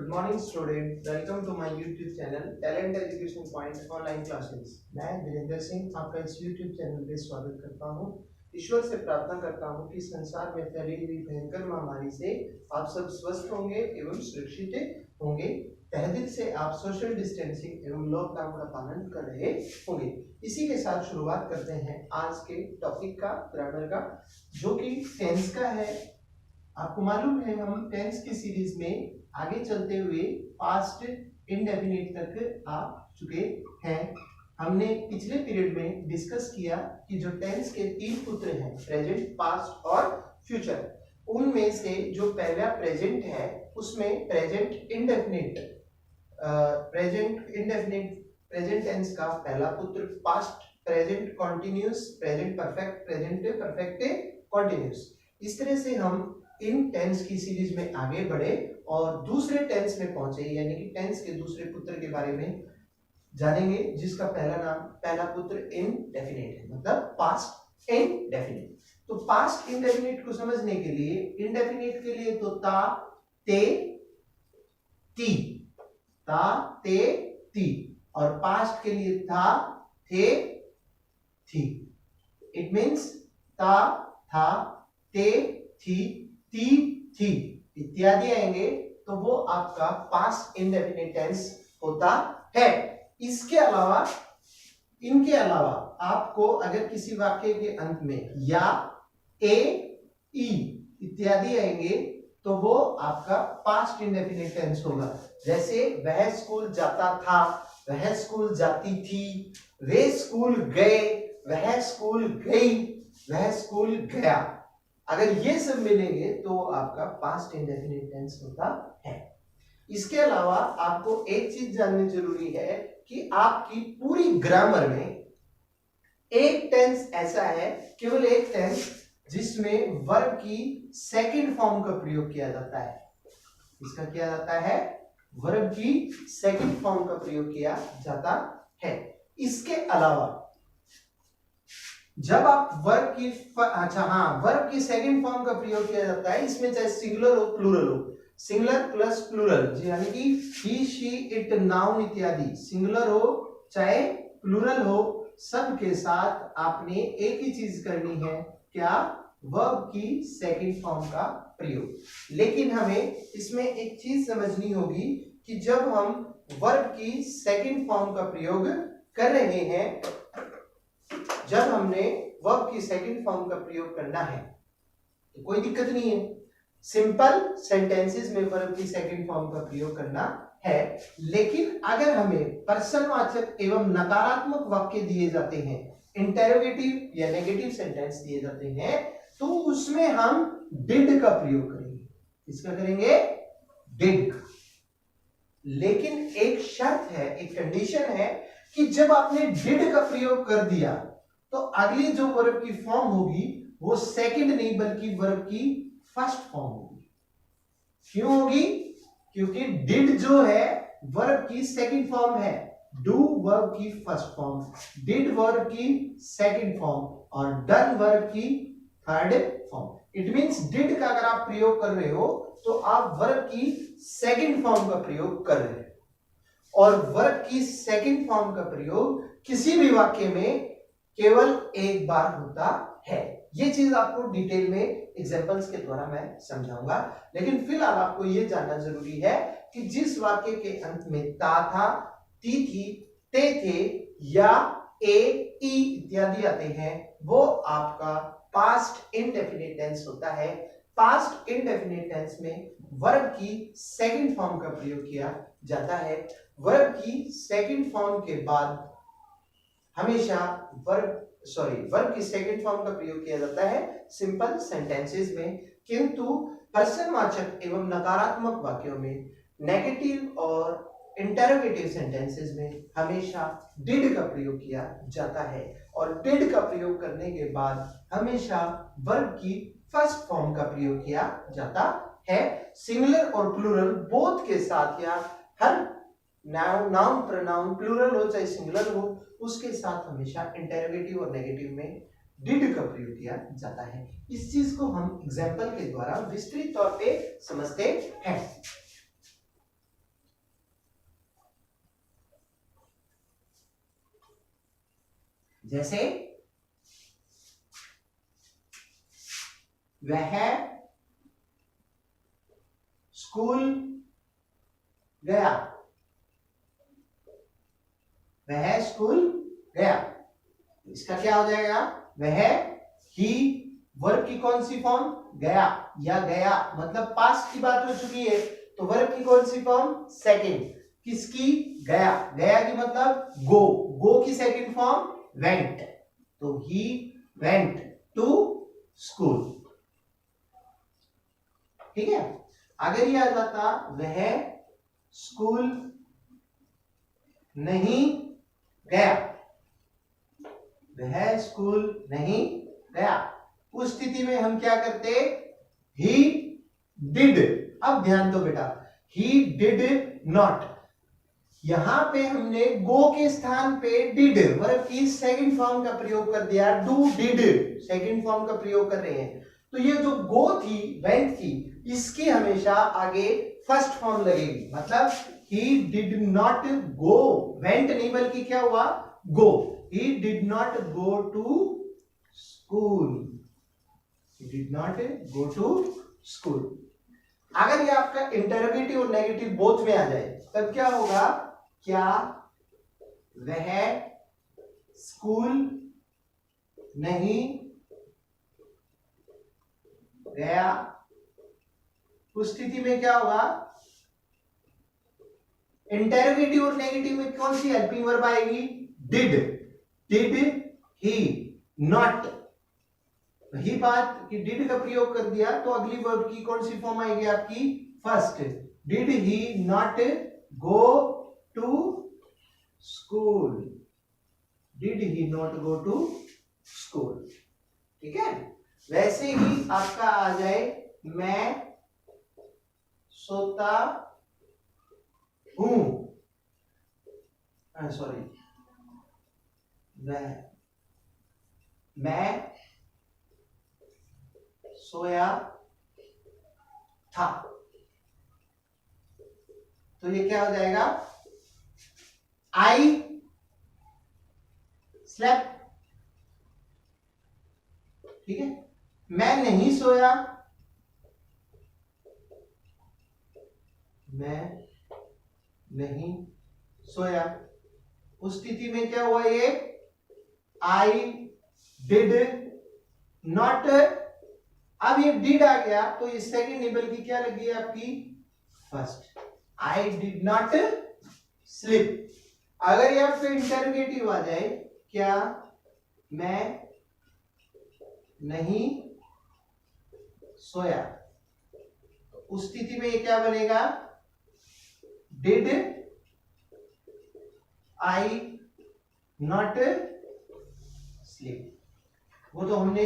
Good morning student, welcome to my YouTube channel Talent Education Point online classes. मैं वीरेंद्र सिंह आपका इस YouTube channel पे स्वागत करता हूँ। ईश्वर से प्रार्थना करता हूँ कि संसार में फैली हुई भयंकर महामारी से आप सब स्वस्थ होंगे एवं सुरक्षित होंगे। तहे दिल से आप सोशल डिस्टेंसिंग एवं लॉकडाउन का पालन कर रहे होंगे। इसी के साथ शुरुआत करते हैं आज के टॉपिक का, ग्रामर का, जो कि टेंस का है। आपको मालूम है हम टेंस की सीरीज में आगे चलते हुए पास्ट इंडेफिनिट तक आ चुके हैं। हमने पिछले पीरियड में डिस्कस किया कि जो टेंस के तीन पुत्र हैं, प्रेजेंट, पास्ट और फ्यूचर, उनमें से जो पहला प्रेजेंट है उसमें प्रेजेंट इंडेफिनिट प्रेजेंट टेंस का पहला पुत्र past, present continuous, present perfect, present perfect continuous. इस तरह से हम इन टेंस की सीरीज में आगे बढ़े और दूसरे टेंस में पहुंचे, यानी कि टेंस के दूसरे पुत्र के बारे में जानेंगे, जिसका पहला पुत्र इनडेफिनिट है, मतलब पास्ट इनडेफिनिट। तो पास्ट इनडेफिनिट को समझने के लिए, इनडेफिनिट के लिए तो ता, ते, ती, और पास्ट के लिए था, थे, थी। इट मीन्स ता, था, ते, थी, ती, थी इत्यादि आएंगे तो वो आपका पास्ट इंडेफिनिट टेंस होता है। इनके अलावा आपको अगर किसी वाक्य के अंत में या, ए, ई इत्यादि आएंगे तो वो आपका पास्ट इंडेफिनिट टेंस होगा। जैसे वह स्कूल जाता था, वह स्कूल जाती थी, वे स्कूल गए, वह स्कूल गई, वह स्कूल गया। अगर ये सब मिलेंगे तो आपका पास्ट इंडेफिनिट टेंस होता है। इसके अलावा आपको एक चीज जाननी जरूरी है कि आपकी पूरी ग्रामर में एक टेंस ऐसा है, केवल एक टेंस, जिसमें वर्ब की सेकंड फॉर्म का प्रयोग किया जाता है। इसका किया जाता है, वर्ब की सेकंड फॉर्म का प्रयोग किया जाता है। इसके अलावा जब आप वर्ब की सेकंड फॉर्म का प्रयोग किया जाता है, इसमें चाहे सिंगुलर हो प्लूरल हो, सिंगुलर प्लस प्लूरल, यानी कि ही, शी, इट, नाउन इत्यादि, सिंगुलर हो चाहे प्लूरल हो, सब के साथ आपने एक ही चीज करनी है, क्या? वर्ब की सेकंड फॉर्म का प्रयोग। लेकिन हमें इसमें एक चीज समझनी होगी कि जब हम वर्ब की सेकंड फॉर्म का प्रयोग कर रहे हैं, जब हमने वर्ब की सेकंड फॉर्म का प्रयोग करना है तो कोई दिक्कत नहीं है, सिंपल सेंटेंसेस में वर्ब की सेकंड फॉर्म का प्रयोग करना है। लेकिन अगर हमें प्रश्नवाचक एवं नकारात्मक वाक्य दिए जाते हैं, इंटेरोगेटिव या नेगेटिव सेंटेंस दिए जाते हैं, तो उसमें हम डिड का प्रयोग करेंगे। किसका करेंगे? डिड। लेकिन एक शर्त है, एक कंडीशन है कि जब आपने डिड का प्रयोग कर दिया तो अगली जो वर्ब की फॉर्म होगी वो सेकंड नहीं बल्कि वर्ब की फर्स्ट फॉर्म होगी। क्यों होगी? क्योंकि डिड जो है वर्ब की सेकंड फॉर्म है, डू वर्ब की फर्स्ट फॉर्म, डिड वर्ब की सेकंड फॉर्म और डन वर्ब की third form. It means did का अगर आप प्रयोग कर रहे हो तो आप वर्ब की सेकंड फॉर्म का प्रयोग कर रहे हैं, और वर्ब की सेकंड फॉर्म का प्रयोग किसी भी वाक्य में केवल एक बार होता है। ये चीज आपको डिटेल में एग्जांपल्स के द्वारा मैं समझाऊंगा, लेकिन फिलहाल आपको यह जानना जरूरी है कि जिस वाक्य के अंत में ता था, ती थी, ते थे या ए, ई इत्यादि आते हैं, वो आपका पास्ट इंडेफिनिट टेंस होता है। पास्ट इंडेफिनिट टेंस में वर्ब की सेकंड फॉर्म का प्रयोग किया जाता है। वर्ब की सेकंड फॉर्म के बाद हमेशा वर्ब की सेकंड फॉर्म का प्रयोग किया जाता है सिंपल सेंटेंसेस में, किंतु प्रश्नवाचक एवं नकारात्मक वाक्यों में, नेगेटिव और इंटरोगेटिव सेंटेंसेस में हमेशा डिड का प्रयोग किया जाता है। और डिड का प्रयोग करने के बाद हमेशा वर्ब की फर्स्ट फॉर्म का प्रयोग किया जाता है। सिंगुलर और प्लूरल बोथ के साथ, या हर नाउन प्रोनाउन प्लूरल हो चाहे सिंगुलर हो, उसके साथ हमेशा इंटरोगेटिव और नेगेटिव में डिड का प्रयोग किया जाता है। इस चीज को हम एग्जांपल के द्वारा विस्तृत तौर पे समझते हैं। जैसे वह स्कूल गया, वह स्कूल गया। इसका क्या हो जाएगा, वह, ही, वर्ब की कौन सी फॉर्म, गया या गया, मतलब पास्ट की बात हो चुकी है, तो वर्ब की कौन सी फॉर्म, सेकंड। किसकी, गया, गया की मतलब गो, गो की सेकंड फॉर्म वेंट, तो ही वेंट टू स्कूल। ठीक है, अगर ये आ जाता वह स्कूल नहीं गया, वह स्कूल नहीं गया, उस स्थिति में हम क्या करते, ही डिड। अब ध्यान दो बेटा, ही डिड नॉट, यहां पे हमने गो के स्थान पे डिड वर्ब की सेकंड फॉर्म का प्रयोग कर दिया, डू डिड सेकंड फॉर्म का प्रयोग कर रहे हैं, तो ये जो गो थी, वेंट थी, इसकी हमेशा आगे फर्स्ट फॉर्म लगेगी, मतलब he did not go, went नहीं बल्कि क्या हुआ, go, he did not go to school, he did not go to school। अगर ये आपका इंटरोगेटिव और नेगेटिव बोथ में आ जाए तब क्या होगा, क्या वह स्कूल नहीं गया, उस स्थिति में क्या होगा, इंटरोगेटिव और नेगेटिव में कौन सी हेल्पिंग वर्ब आएगी, डिड, डिड ही नॉट, वही बात कि डिड का प्रयोग कर दिया तो अगली वर्ब की कौन सी फॉर्म आएगी आपकी, first, did he not go to school, did he not go to school. ठीक है, वैसे ही आपका आ जाए मैं सोता हूं, सॉरी, मैं सोया था, तो ये क्या हो जाएगा, आई स्लेप्ट। ठीक है, मैं नहीं सोया, मैं नहीं सोया, उस स्थिति में क्या हुआ, ये आई डिड नॉट, अब ये डिड आ गया तो ये सेकंड नहीं बल्कि क्या लगी है आपकी, first, I did not sleep. अगर ये आपका इंटरोगेटिव आ जाए, क्या मैं नहीं सोया, उस स्थिति में ये क्या बनेगा, डिड आई नॉट स्लीप। वो तो हमने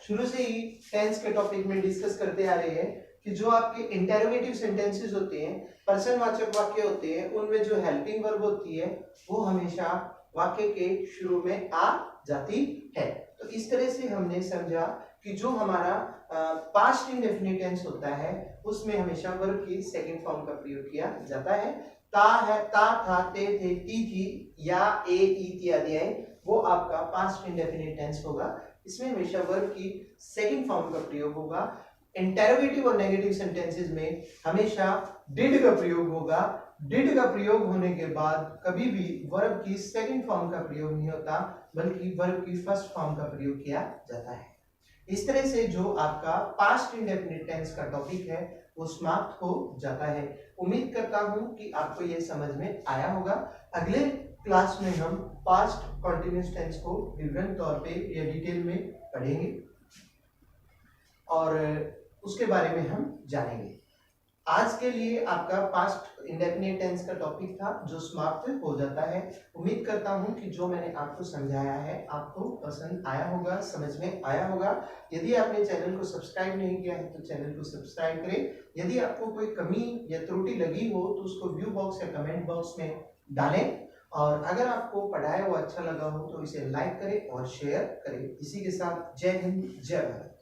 शुरू से ही टेंस के टॉपिक में डिस्कस करते आ रहे हैं कि जो आपके इंटरोगेटिव सेंटेंसेस होते हैं, पर्सनवाचक वाक्य होते हैं, उनमें जो हेल्पिंग वर्ब होती है वो हमेशा वाक्य के शुरू में आ जाती है। तो इस तरह से हमने समझा कि जो हमारा पास्ट इंडेफिनिट टेंस होता है उसमें हमेशा वर्ब की सेकंड फॉर्म का प्रयोग किया जाता है। ता है, ता था, ते थे, ती थी, या, ए, इत्यादि आए, वो आपका पास्ट इंडेफिनिट टेंस होगा। इसमें हमेशा वर्ब की सेकंड फॉर्म का प्रयोग होगा। इंटरोगेटिव और नेगेटिव सेंटेंसेस में हमेशा डिड का प्रयोग होगा। डिड का प्रयोग होने के बाद कभी भी वर्ब की सेकंड फॉर्म का प्रयोग नहीं होता, बल्कि वर्ब की फर्स्ट फॉर्म का प्रयोग किया जाता है। इस तरह से जो आपका पास्ट इंडेफिनिट टेंस का टॉपिक है वो समाप्त हो जाता है। उम्मीद करता हूं कि आपको ये समझ में आया होगा। अगले क्लास में हम पास्ट कंटीन्यूअस टेंस को विवरण तौर पे या डिटेल में पढ़ेंगे और उसके बारे में हम जानेंगे। आज के लिए आपका पास्ट इंडेफिनिट टेंस का टॉपिक था जो समाप्त हो जाता है। उम्मीद करता हूं कि जो मैंने आपको समझाया है आपको पसंद आया होगा, समझ में आया होगा। यदि आपने चैनल को सब्सक्राइब नहीं किया है तो चैनल को सब्सक्राइब करें। यदि आपको कोई कमी या त्रुटि लगी हो तो उसको व्यू बॉक्स या कमेंट बॉक्स में डालें, और अगर आपको पढ़ाया हुआ अच्छा लगा हो तो इसे लाइक करें और शेयर करें। इसी के साथ जय हिंद, जय भारत।